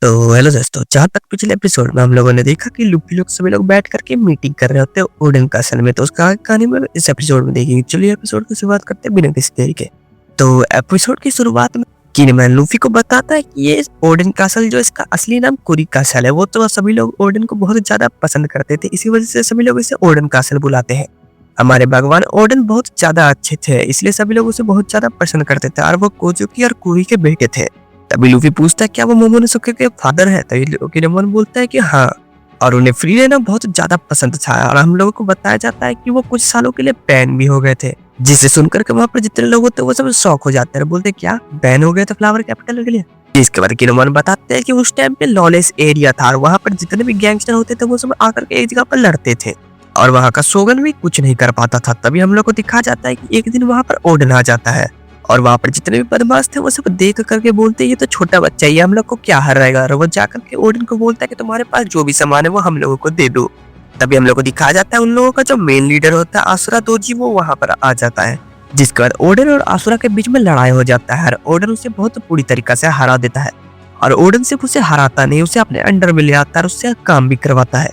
तो हेलो दोस्तों, जहाँ तक पिछले एपिसोड में हम लोगों ने देखा कि लूफी लोग सभी लोग बैठ करके मीटिंग कर रहे होते हैं ओडेन कैसल में, तो उसका कहानी में इस एपिसोड में देखेंगे। चलिए एपिसोड की शुरुआत करते हैं बिना किसी देरी के। तो एपिसोड की शुरुआत में किनेमैन लूफी को बताता है कि ये ओडेन कैसल जो इसका असली नाम कुरी कैसल है, वो तो सभी लोग ओडेन को बहुत ज्यादा पसंद करते थे, इसी वजह से सभी लोग इसे ओडेन कैसल बुलाते हैं। हमारे भगवान ओडेन बहुत ज्यादा अच्छे थे, इसलिए सभी लोग उसे बहुत ज्यादा पसंद करते थे और वो कोजुकी और कुरी के बेटे थे। तभी लूफी पूछता है क्या वो मोमोनोसुके के फादर है, तभी किनेमोन बोलता है कि हाँ, और उन्हें फ्री रहना बहुत ज्यादा पसंद था। और हम लोगों को बताया जाता है कि वो कुछ सालों के लिए बैन भी हो गए थे, जिसे सुनकर के वहाँ पर जितने लोग होते वो सब शौक हो जाते हैं, बोलते क्या बैन हो गए थे फ्लावर कैपिटल के लिए। इसके बाद किनेमोन बताते हैं कि उस टाइम पे लॉलेस एरिया था और वहाँ पर जितने भी गैंगस्टर होते थे वो सब आकर के एक जगह पर लड़ते थे और वहाँ का शोगन भी कुछ नहीं कर पाता था। तभी हम लोग को दिखा जाता है कि एक दिन वहाँ पर ओडेन आ जाता है और वहाँ पर जितने भी बदमाश थे वो सब देख करके बोलते हैं ये तो छोटा बच्चा है, ये हम लोग को क्या हराएगा। और वो जाकर के ओडेन को बोलता है कि तुम्हारे पास जो भी सामान है वो हम लोगों को दे दो। तभी हम लोग को दिखाया जाता है उन लोगों का जो मेन लीडर होता है आसुरा दोजी, वो वहाँ पर आ जाता है, जिसके बाद ओडेन और आसुरा के बीच में लड़ाई हो जाता है और ओडेन उसे बहुत बुरी तरीका से हरा देता है। और ओडेन सिर्फ उसे हराता नहीं, उसे अपने अंडर में ले आता है और उससे काम भी करवाता है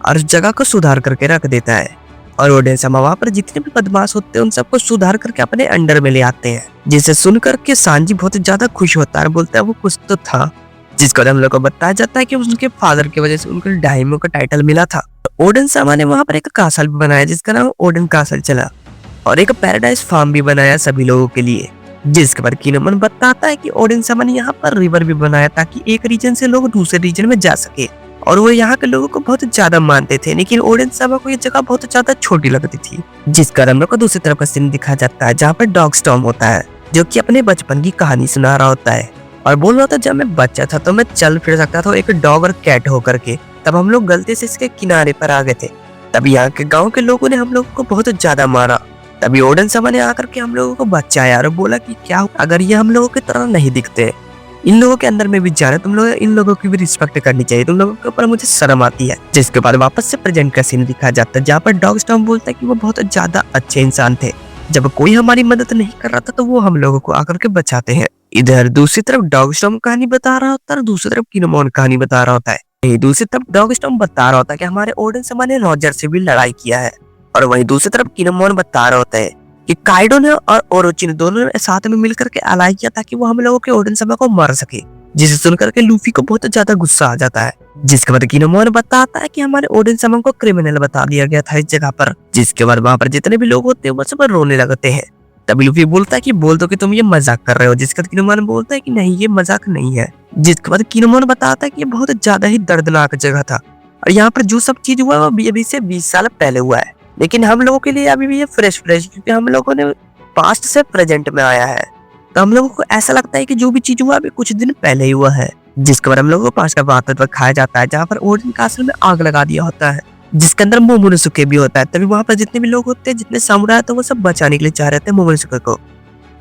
और उस जगह को सुधार करके रख देता है। और ओडेन sama वहाँ पर जितने भी बदमाश होते हैं उन सबको सुधार करके अपने अंडर में ले आते हैं, जिसे सुनकर के सांजी बहुत ज्यादा खुश होता है और बोलता है वो कुछ तो था। जिसको हम लोग को बताया जाता है कि उनके फादर की वजह से उनको डायमो का टाइटल मिला था। ओडेन sama ने वहाँ पर एक कासल भी बनाया जिसका नाम ओडेन कासल चला और एक पैराडाइज फार्म भी बनाया सभी लोगों के लिए। जिसके बाद किनेमोन बताता है कि ओडेन sama ने यहाँ पर रिवर भी बनाया ताकि एक रीजन से लोग दूसरे रीजन में जा सके और वो यहाँ के लोगों को बहुत ज्यादा मानते थे, लेकिन ओडेन sama को ये जगह बहुत ज्यादा छोटी लगती थी। जिस कारण हम लोग को दूसरी तरफ का सीन दिखाया जाता है जहाँ पर डॉग स्टॉर्म होता है जो कि अपने बचपन की कहानी सुना रहा होता है और बोल रहा था जब मैं बच्चा था तो मैं चल फिर सकता था एक डॉग और कैट होकर के, तब हम लोग गलती से इसके किनारे पर आ गए थे, तभी यहाँ के गाँव के लोगों ने हम लोग को बहुत ज्यादा मारा। तभी ओडेन sama ने आकर के हम लोगों को बचाया और बोला कि क्या अगर ये हम लोगों की तरह नहीं दिखते, इन लोगों के अंदर में भी जाना, तुम लोग इन लोगों की भी रिस्पेक्ट करनी चाहिए, तुम लोगों के ऊपर मुझे शर्म आती है। जिसके बाद वापस से प्रेजेंट का सीन दिखाया जाता है जहाँ पर डॉग स्टॉर्म बोलता है कि वो बहुत ज्यादा अच्छे इंसान थे, जब कोई हमारी मदद नहीं कर रहा था तो वो हम लोगों को आकर के बचाते हैं। इधर दूसरी तरफ डॉग स्टॉर्म कहानी बता रहा होता है और दूसरी तरफ किनेमोन कहानी बता रहा होता है। दूसरी तरफ डॉग स्टॉर्म बता रहा होता है कि हमारे ओडेन sama ने रॉजर से भी लड़ाई किया है और वहीं दूसरी तरफ किनेमोन बता रहा होता है कि काइडो ने और ओरोची दोनों ने साथ में मिलकर के अलाई किया ताकि वो हम लोगों के ओडेन sama को मार सके, जिसे सुनकर के लूफी को बहुत ज्यादा गुस्सा आ जाता है। जिसके बाद किनेमोन बताता है कि हमारे ओडेन sama को क्रिमिनल बता दिया गया था इस जगह पर। जिसके बाद वहाँ पर जितने भी लोग होते हैं वो सब रोने लगते हैं। तभी लूफी बोलता है कि बोल दो कि तुम ये मजाक कर रहे हो, जिसके बाद किनेमोन बोलता है कि नहीं ये मजाक नहीं है। जिसके बाद किनेमोन बताता है कि ये बहुत ज्यादा ही दर्दनाक जगह था और यहाँ पर जो सब चीज हुआ वो अभी से 20 साल पहले हुआ है, लेकिन हम लोगों के लिए अभी भी ये फ्रेश क्योंकि हम लोगों ने पास्ट से प्रेजेंट में आया है, तो हम लोगों को ऐसा लगता है कि जो भी चीज हुआ अभी कुछ दिन पहले ही हुआ है। जिसके बाद हम लोगों को पास्ट का वास्तव खाया जाता है जहाँ पर ओडेन कासल में आग लगा दिया होता है जिसके अंदर मोमोनोसुके भी होता है। तभी वहाँ पर जितने भी लोग होते हैं, जितने सामुराई तो वो सब बचाने के लिए चाह रहे थे मोमोनोसुके को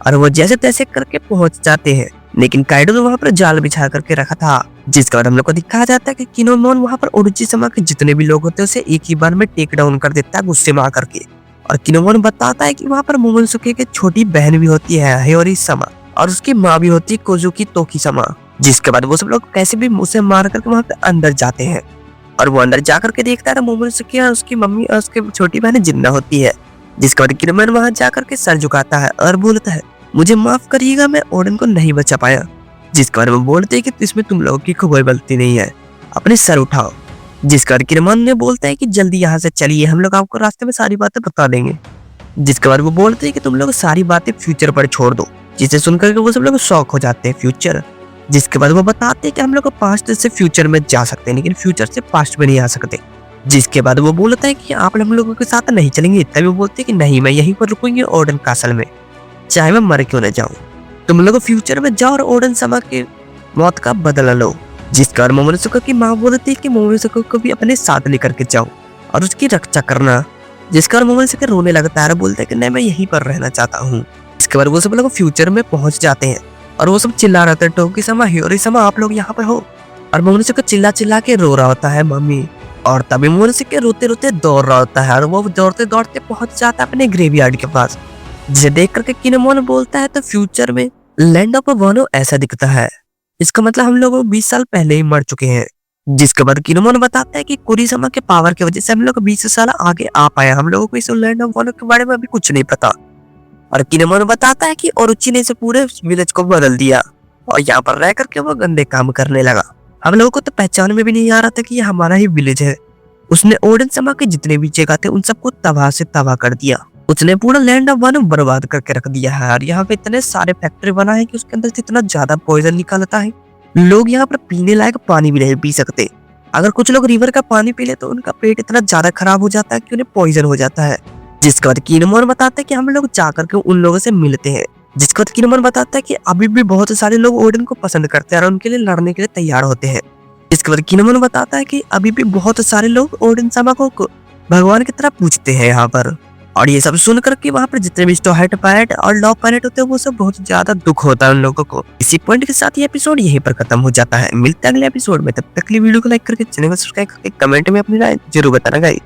और वो जैसे तैसे करके पहुंच जाते हैं, लेकिन काइडो ने वहाँ पर जाल बिछा करके रखा था। जिसके बाद हम लोग को दिखाया जाता है कि किनेमोन वहाँ पर ओरोची sama के जितने भी लोग होते हैं उसे एक ही बार में टेक डाउन कर देता है गुस्से में आकर के। और किनेमोन बताता है कि वहाँ पर मोमोनोसुके की छोटी बहन भी होती है हायोरी sama और उसकी माँ भी होती है कोजुकी तोकी sama। जिसके बाद वो सब लोग कैसे भी उसे मार करके वहाँ पे अंदर जाते हैं और वो अंदर जाकर के देखता है मोमोनोसुके और उसकी मम्मी और उसकी छोटी बहन जिंदा होती है। जिसके बाद किनेमोन वहाँ जाकर के सर झुकाता है और बोलता है मुझे माफ करिएगा, मैं ओडेन को नहीं बचा पाया। जिसके बाद वो बोलते हैं कि इसमें तुम लोगों की कोई गलती नहीं है, अपने सर उठाओ। जिसके बाद किनेमोन ने बोलता है कि जल्दी यहाँ से चलिए, हम लोग आपको रास्ते में सारी बातें बता देंगे। जिसके बाद वो बोलते हैं कि तुम लोग सारी बातें फ्यूचर पर छोड़ दो, जिसे सुनकर के वो सब लोग शौक हो जाते हैं फ्यूचर। जिसके बाद वो बताते हैं कि हम लोग पास्ट से फ्यूचर में जा सकते हैं लेकिन फ्यूचर से पास्ट में नहीं आ सकते। जिसके बाद वो बोलता है कि आप हम लोगों के साथ नहीं चलेंगे, तभी वो बोलते हैं कि नहीं, मैं यहीं पर रुकूंगी ओडेन कासल में, चाहे मैं मर क्यों न जाऊं। तुम लोग फ्यूचर में जाओ और ओडेन sama के मौत का बदला लो। जिसका मोमोनोसुके की माँ बोलती है कि मोमोनोसुके को भी अपने साथ लेकर के जाओ और उसकी रक्षा करना। जिसका मोमोनोसुके रोने लगता है और बोलता है कि नहीं मैं यहीं पर रहना चाहता हूँ। इसके बाद वो सब लोग फ्यूचर में पहुंच जाते हैं और वो सब चिल्ला रहे थे टोकी sama हियोरी sama आप लोग यहाँ पर हो, और मोमोनोसुके चिल्ला चिल्ला के रो रहा होता है मम्मी। और तभी मोमोनोसुके रोते रोते दौड़ रहा होता है और वो दौड़ते दौड़ते पहुंच जाता है अपने ग्रेवयार्ड के पास, जिसे देख करके किनेमोन बोलता है तो फ्यूचर में लैंड ऑफ वनो ऐसा दिखता है इसका मतलब हम लोग 20 साल पहले ही मर चुके हैं। जिसके बाद किनेमोन बताता है कि कुरीसामा के पावर की वजह से हम लोग 20 साल आगे आ पाए। हम लोगों को इस लैंड ऑफ वनो के बारे में अभी कुछ नहीं पता। और किनेमोन बताता है कि ओरोची ने इसे पूरे विलेज को बदल दिया और यहाँ पर रह करके वो गंदे काम करने लगा। हम लोगों को तो पहचान में भी नहीं आ रहा था कि ये हमारा ही विलेज है। उसने ओडेन समा के जितने भी जगह थे उन सबको तबाह से तबाह कर दिया। उसने पूरा लैंड ऑफ वनो बर्बाद करके रख दिया है और यहाँ पे इतने सारे फैक्ट्री बना है कि उसके अंदर से इतना ज्यादा पॉइजन निकलता है, लोग यहाँ पर पीने लायक पानी भी नहीं पी सकते। अगर कुछ लोग रिवर का पानी पी ले तो उनका पेट इतना ज्यादा खराब हो जाता है कि उन्हें पॉइजन हो जाता है। जिसके बाद किनेमोन बताते हैं कि हम लोग जाकर के उन लोगों से मिलते हैं। जिसके बाद किनेमोन बताता है कि अभी भी बहुत सारे लोग ओडेन को पसंद करते हैं और उनके लिए लड़ने के लिए तैयार होते हैं। इसके बाद किनेमोन बताता है कि अभी भी बहुत सारे लोग ओडेन सामा को भगवान की तरह पूछते हैं यहाँ पर। और ये सब सुन करके वहाँ पर जितने भी स्टोहेट पैरेट और लॉ पैरेट होते हैं वो सब बहुत ज्यादा दुख होता है उन लोगों को। इसी पॉइंट के साथ ये एपिसोड यहीं पर खत्म हो जाता है। मिलते हैं अगले एपिसोड में, तब तक के लिए वीडियो को लाइक करके चैनल को सब्सक्राइब करके कमेंट में अपनी राय जरूर बताना गाइस।